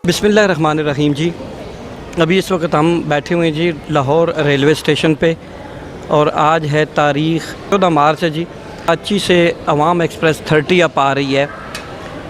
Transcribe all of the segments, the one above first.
बिस्मिल्लाहिर्रहमानिर्रहीम जी। अभी इस वक्त हम बैठे हुए हैं जी लाहौर रेलवे स्टेशन पे और आज है तारीख़ 14 मार्च है जी। कराची से अवाम एक्सप्रेस 30 अब आ रही है,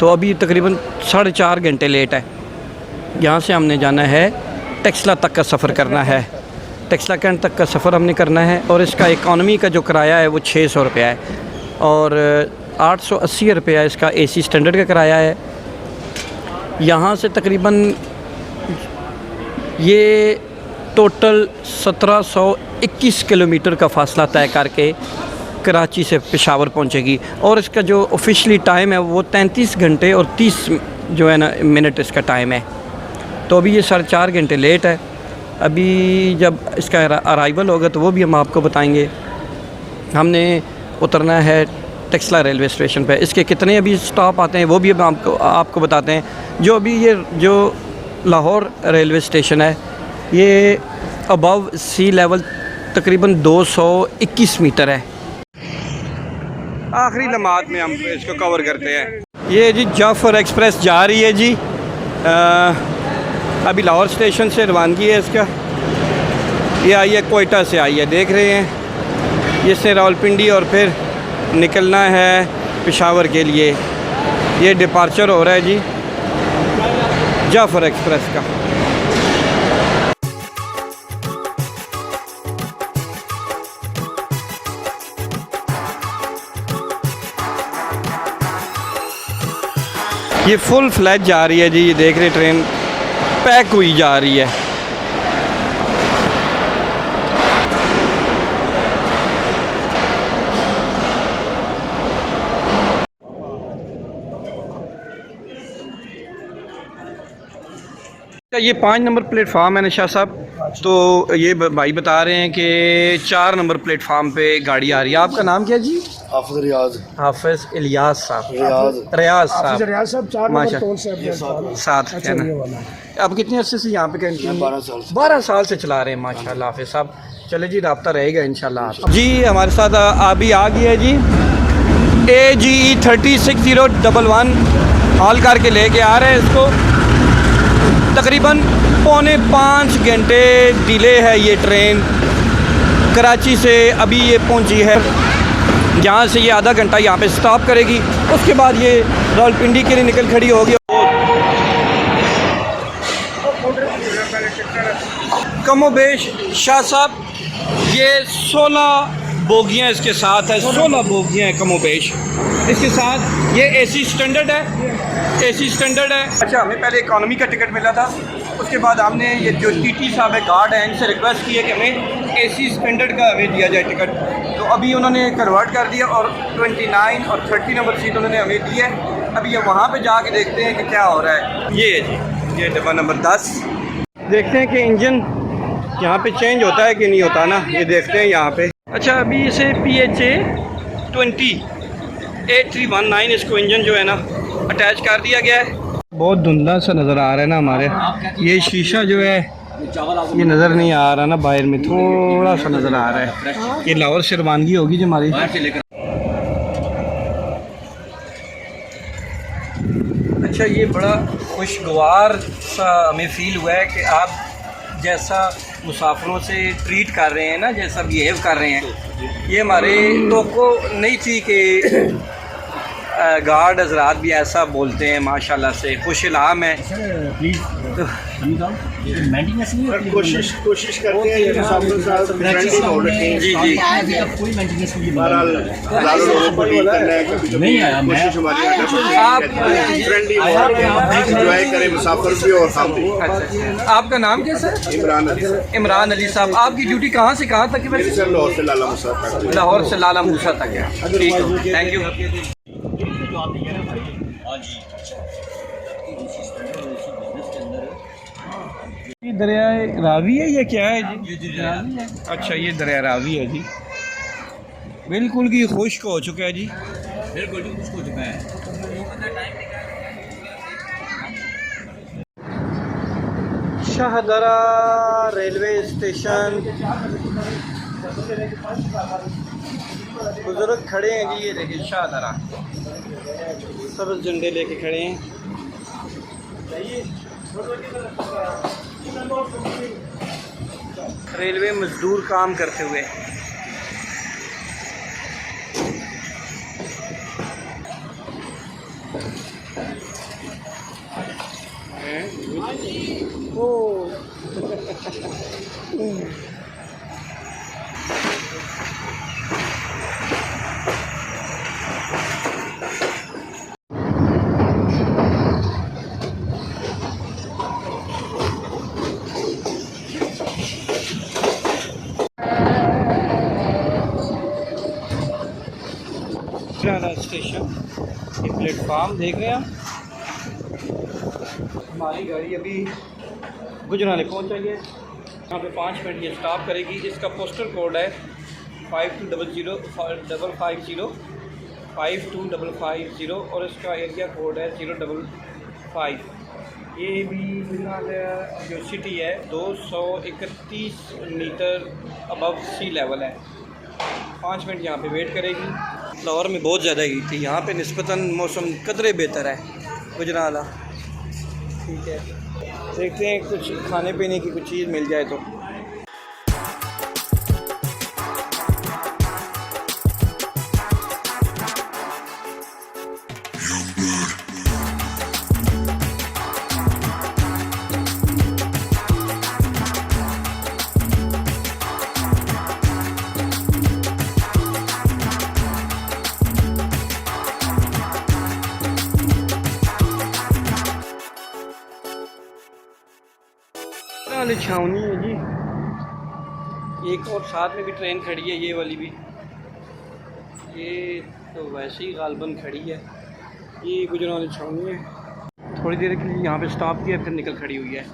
तो अभी तकरीबन 4.5 घंटे लेट है। यहाँ से हमने जाना है टेक्सला तक का सफ़र करना है। टेक्सला कैंट तक का सफ़र हमने करना है और इसका इकॉनमी का जो किराया है वो 600 रुपया है और 880 रुपया इसका AC स्टैंडर्ड का किराया है। यहाँ से तकरीबन ये टोटल 1721 किलोमीटर का फ़ासला तय करके कराची से पेशावर पहुँचेगी और इसका जो ऑफिशियली टाइम है वो 33 घंटे और 30 जो है ना मिनट इसका टाइम है। तो अभी ये 4.5 घंटे लेट है। अभी जब इसका अराइवल होगा तो वो भी हम आपको बताएंगे। हमने उतरना है टेक्सला रेलवे स्टेशन पे। इसके कितने अभी स्टॉप आते हैं वो भी हम आपको बताते हैं। जो अभी ये जो लाहौर रेलवे स्टेशन है ये अबव सी लेवल तकरीबन 221 मीटर है। आखिरी लम्हात में हम इसको कवर करते हैं। ये जी जाफर एक्सप्रेस जा रही है जी। अभी लाहौर स्टेशन से रवानगी है इसका। ये आई है कोयटा से आई है, देख रहे हैं। ये से रावलपिंडी और फिर निकलना है पेशावर के लिए। ये डिपार्चर हो रहा है जी जाफर एक्सप्रेस का। ये फुल फ्लैज जा रही है जी। ये देख रहे ट्रेन पैक हुई जा रही है। ये 5 नंबर प्लेटफार्म है निशा साहब। तो ये भाई बता रहे हैं कि 4 नंबर प्लेटफार्म पे गाड़ी आ रही है। आपका नाम क्या जी? हाफिज इलियास साहब। रियाज साहब माशा साथ कहना। अब कितने अर्से से यहाँ पे कैंटीन? 12 साल से चला रहे हैं माशाल्लाह हाफिज साहब। चले जी, रब्ता रहेगा इंशाल्लाह जी। हमारे साथ अभी आ गई है जी AGE 306011 हॉल करके लेके आ रहे हैं इसको। तकरीबन 4.25 घंटे डिले है ये ट्रेन कराची से। अभी ये पहुंची है, यहाँ से ये आधा घंटा यहाँ पे स्टॉप करेगी। उसके बाद ये रावलपिंडी के लिए निकल खड़ी होगी। कमोबेश शाह साहब ये 16 बोगियाँ इसके साथ है। 16 बोगियाँ हैं कमोबेश इसके साथ। ये AC स्टैंडर्ड है, AC स्टैंडर्ड है। अच्छा, हमें पहले इकॉनमी का टिकट मिला था, उसके बाद हमने ये जो TT साहब है गार्ड हैं इनसे रिक्वेस्ट की है कि हमें AC स्टैंडर्ड का हमें दिया जाए टिकट। तो अभी उन्होंने कन्वर्ट कर दिया और 29 और 30 नंबर सीट उन्होंने हमें दी है। अभी ये वहाँ पे जाके देखते हैं कि क्या हो रहा है। ये जी ये डब्बा नंबर 10। देखते हैं कि इंजन यहाँ पे चेंज होता है कि नहीं होता ना, ये देखते हैं यहाँ पे। अच्छा, अभी इसे PHA 208319 इसको इंजन जो है ना अटैच कर दिया गया है। बहुत धुंधला सा नज़र आ रहा है ना हमारे। ये शीशा जो है ये नज़र नहीं आ रहा ना, बाहर में थोड़ा सा नज़र आ रहा है। ये लाहौर से रवानगी होगी जो हमारी। अच्छा, ये बड़ा खुशगवार सा हमें फील हुआ है कि आप जैसा मुसाफिरों से ट्रीट कर रहे हैं ना, जैसा बिहेव कर रहे हैं, ये हमारे तो को नहीं थी कि गार्ड हजरात भी ऐसा बोलते हैं। माशाल्लाह से खुश इल्हाम है। तो कोशिश करते हैं जी जी। आपका नाम क्या सर? इमरान अली साहब। आपकी ड्यूटी कहाँ से कहाँ तक है? लाहौर से लाला मूसा तक है। ठीक है, थैंक यू। ये दरिया रावी है या क्या है जी? ये रावी है। अच्छा, ये दरिया रावी है जी। बिल्कुल की खुश्क हो चुका है जी। बिल्कुल खुश्क हो चुका है। Shahdara railway station. बुजुर्ग खड़े हैं जी, ये देखिए शाहदरा, सब झंडे लेके खड़े हैं। रेलवे मजदूर काम करते हुए। ओ स्टेशन ये प्लेटफार्म देख रहे हैं आप। हमारी गाड़ी अभी गुजराले पहुंच गई है। यहाँ पे 5 मिनट ये स्टॉप करेगी। इसका पोस्टल कोड है 5200 और इसका एरिया कोड है 055। ये भी फिलहाल जो सिटी है 231 मीटर अबव सी लेवल है। 5 मिनट यहाँ पे वेट करेगी। लाहौर में बहुत ज़्यादा हीट थी, यहाँ पे निस्बतन मौसम कदरे बेहतर है गुजराला। ठीक है, देखते हैं कुछ खाने पीने की कुछ चीज़ मिल जाए तो। छावनी है जी, एक और साथ में भी ट्रेन खड़ी है, ये वाली भी। ये तो वैसे ही गालबन खड़ी है। ये गुजरावाली छावनी है। थोड़ी देर के लिए यहाँ पे स्टॉप किया, फिर निकल खड़ी हुई है।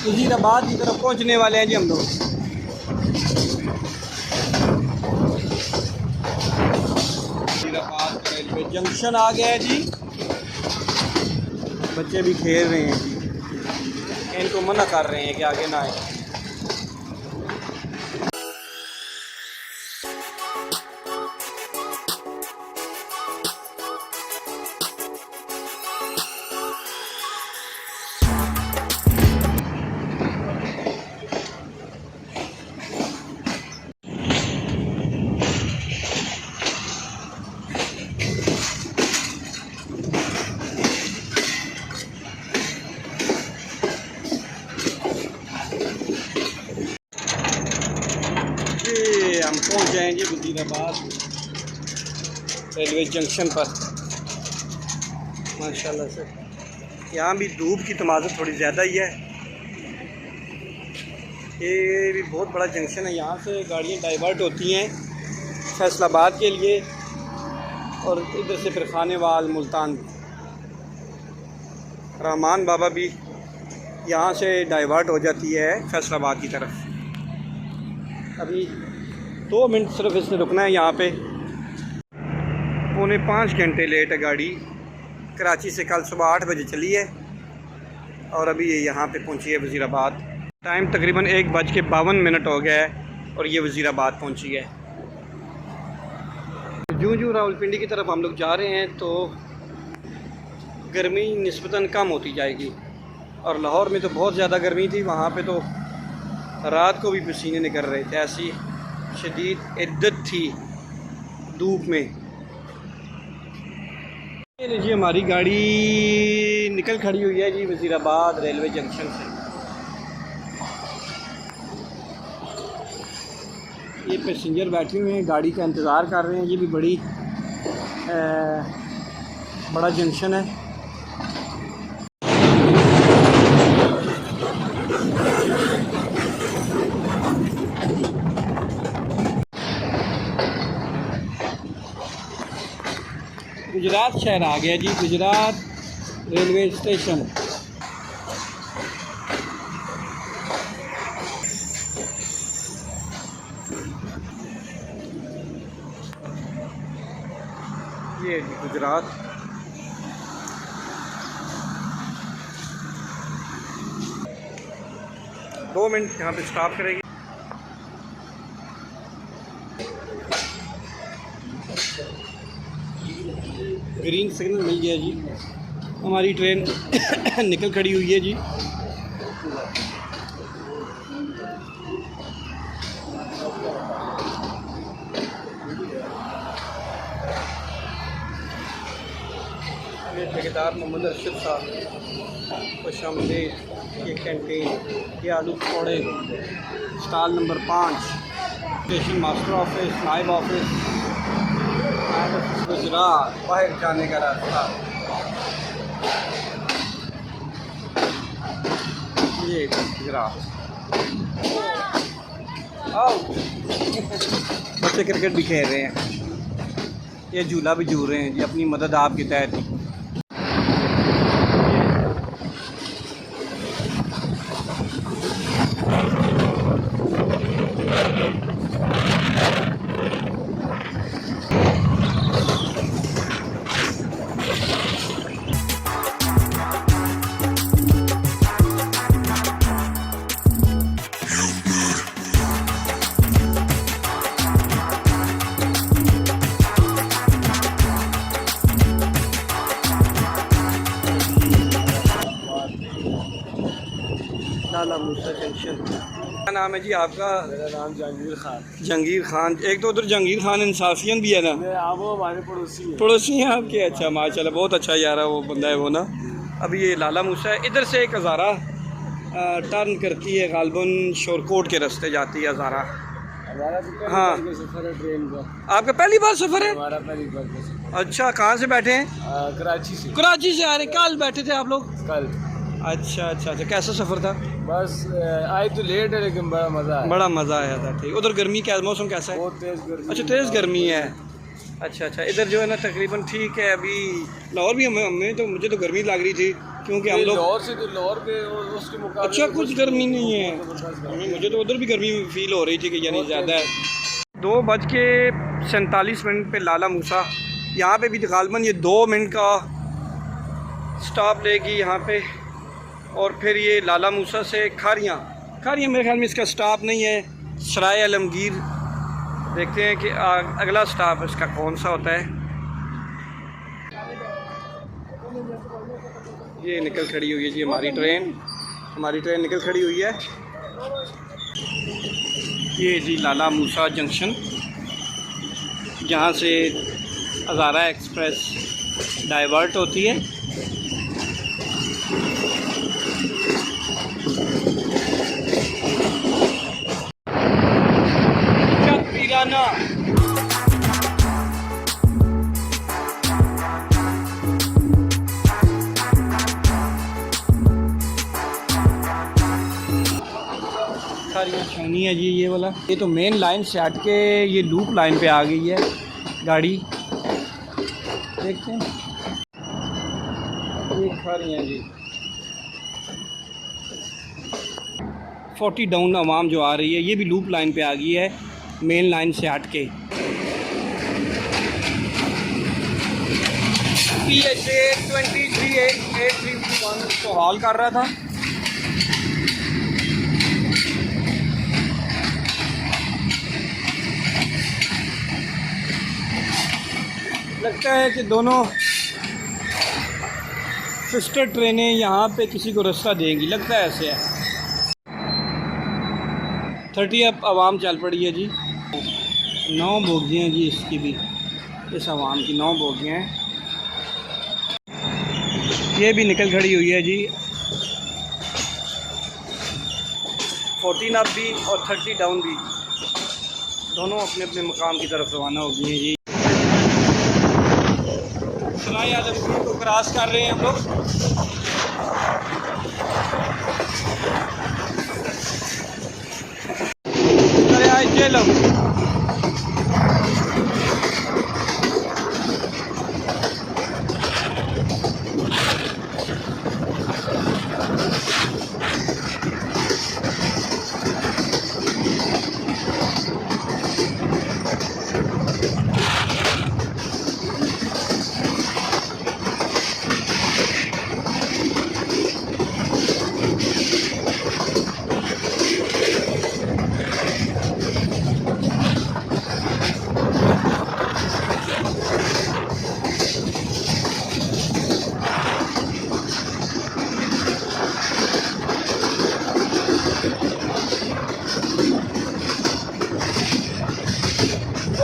वज़ीराबाद की तरफ पहुंचने वाले हैं जी हम लोग। वज़ीराबाद रेलवे जंक्शन आ गया है जी। बच्चे भी खेल रहे हैं जी, इनको मना कर रहे हैं कि आगे ना आए। हम पहुंच जाएंगे वज़ीराबाद रेलवे जंक्शन पर माशाल्लाह से। यहाँ भी धूप की तमाज़त थोड़ी ज़्यादा ही है। ये भी बहुत बड़ा जंक्शन है। यहाँ से गाड़ियाँ डाइवर्ट होती हैं फैसलाबाद के लिए और इधर से फिर खानेवाल, मुल्तान। रहमान बाबा भी यहाँ से डाइवर्ट हो जाती है फैसलाबाद की तरफ। अभी 2 मिनट सिर्फ इसने रुकना है यहाँ पे। 4.5 घंटे लेट है गाड़ी। कराची से कल सुबह 8 बजे चली है और अभी ये यहाँ पे पहुँची है वज़ीराबाद। टाइम तकरीबन 1:52 हो गया है और ये वज़ीराबाद पहुँची है। जूँ रावलपिंडी की तरफ हम लोग जा रहे हैं तो गर्मी निस्बतन कम होती जाएगी। और लाहौर में तो बहुत ज़्यादा गर्मी थी, वहाँ पे तो रात को भी पसीने निकल रहे थे, ऐसी शदीद इद्दत थी धूप में। ये लीजिए हमारी गाड़ी निकल खड़ी हुई है जी वज़ीराबाद रेलवे जंक्शन से। ये पैसेंजर बैठे हुए हैं, गाड़ी का इंतज़ार कर रहे हैं। ये भी बड़ा जंक्शन है। गुजरात शहर आ गया जी, गुजरात रेलवे स्टेशन। ये गुजरात। दो मिनट यहाँ पे स्टॉप करेगी। ग्रीन सिग्नल मिल गया जी, हमारी ट्रेन निकल खड़ी हुई है जी। ये ठेकेदार मोहम्मद अरशद साहब, खुशामदीद। ये कैंटीन, ये आलू पकौड़े, stall number 5, station master office, नायब ऑफिस गुजरात, बाहर जाने का रास्ता। ये गुजरात। आओ बच्चे क्रिकेट भी खेल रहे हैं, ये झूला भी झूल रहे हैं जी, अपनी मदद आपके तहत। लाला मूसा जंक्शन। क्या नाम है जी आपका? मेरा नाम जहांगीर खान। जहांगीर खान। एक तो उधर जहांगीर खान इंसाफियन भी है ना? आप वो हमारे पड़ोसी हैं। पड़ोसी हैं आपके? अच्छा माशाल्लाह, बहुत अच्छा यार है वो बंदा है वो ना। अभी ये लाला मूसा है, इधर से एक हज़ारा टर्न करती है, गालबन शोरकोट के रास्ते जाती है हज़ारा। हमारा तो पहली हाँ। बार का सफर है ट्रेन का। आपका पहली बार सफ़र है? हमारा पहली बार का सफर। अच्छा, कहाँ से बैठे हैं? कराची से। कराची से आ रहे? कल बैठे थे आप लोग? कल। अच्छा अच्छा अच्छा, कैसा सफ़र था? बस आए तो लेट है लेकिन बड़ा मज़ा आया। बड़ा मज़ा आया था। ठीक। उधर गर्मी क्या, मौसम कैसा है? बहुत तेज़ गर्मी। अच्छा, तेज़ गर्मी है। अच्छा अच्छा, इधर जो है ना तकरीबन ठीक है। अभी लाहौर भी हमें तो, मुझे तो गर्मी लग रही थी क्योंकि हम लोग लाहौर से तो लाहौर के उसके मुकाबले। अच्छा, कुछ गर्मी नहीं है, मुझे तो उधर भी गर्मी फील हो रही थी कि यानी ज़्यादा है। 2:47 पे लाला मूसा, यहाँ पे भी गालबन ये 2 मिनट का स्टॉप लेगी यहाँ पे। और फिर ये लाला मूसा से खारियाँ मेरे ख्याल में इसका स्टॉप नहीं है, सराय आलमगीर। देखते हैं कि अगला स्टॉप इसका कौन सा होता है। ये निकल खड़ी हुई है जी हमारी ट्रेन निकल खड़ी हुई है। ये जी लाला मूसा जंक्शन, जहाँ से हज़ारा एक्सप्रेस डाइवर्ट होती है। पीराना छानी है जी ये वाला। ये तो मेन लाइन से हट के ये लूप लाइन पे आ गई है गाड़ी। देखते हैं, ये खा रही हैं जी 40 डाउन आवाम जो आ रही है, ये भी लूप लाइन पे आ गई है मेन लाइन से हट के। PHA 238331 तो हॉल कर रहा था। लगता है कि दोनों सिस्टर ट्रेनें यहाँ पे किसी को रास्ता देंगी, लगता है ऐसे है। 30 अब आवाम चल पड़ी है जी। 9 बोगियाँ हैं जी इसकी भी, इस आवाम की 9 बोगियाँ हैं। ये भी निकल खड़ी हुई है जी। 14 अप भी और 30 डाउन भी, दोनों अपने अपने मकाम की तरफ रवाना हो गई हैं जी। सराय आलमगीर को क्रॉस कर रहे हैं हम लोग। चलो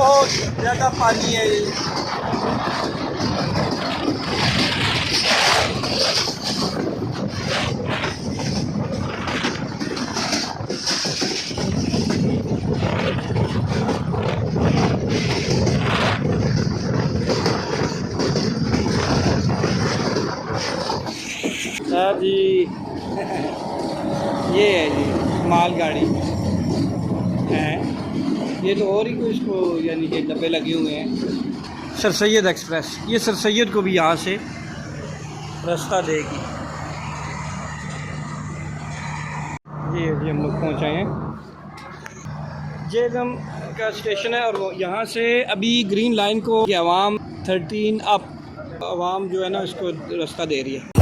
बहुत ज़्यादा पानी है। साहब जी ये है जी मालगाड़ी है, ये तो और ही कोई इसको यानी कि डब्बे लगे हुए हैं। सर सैयद एक्सप्रेस, ये सर सैयद को भी यहाँ से रास्ता देगी। ये जी हम लोग पहुँचे हैं, जेगम का स्टेशन है और वो यहाँ से अभी ग्रीन लाइन को आवाम 13 अप आवाम जो है ना इसको रास्ता दे रही है।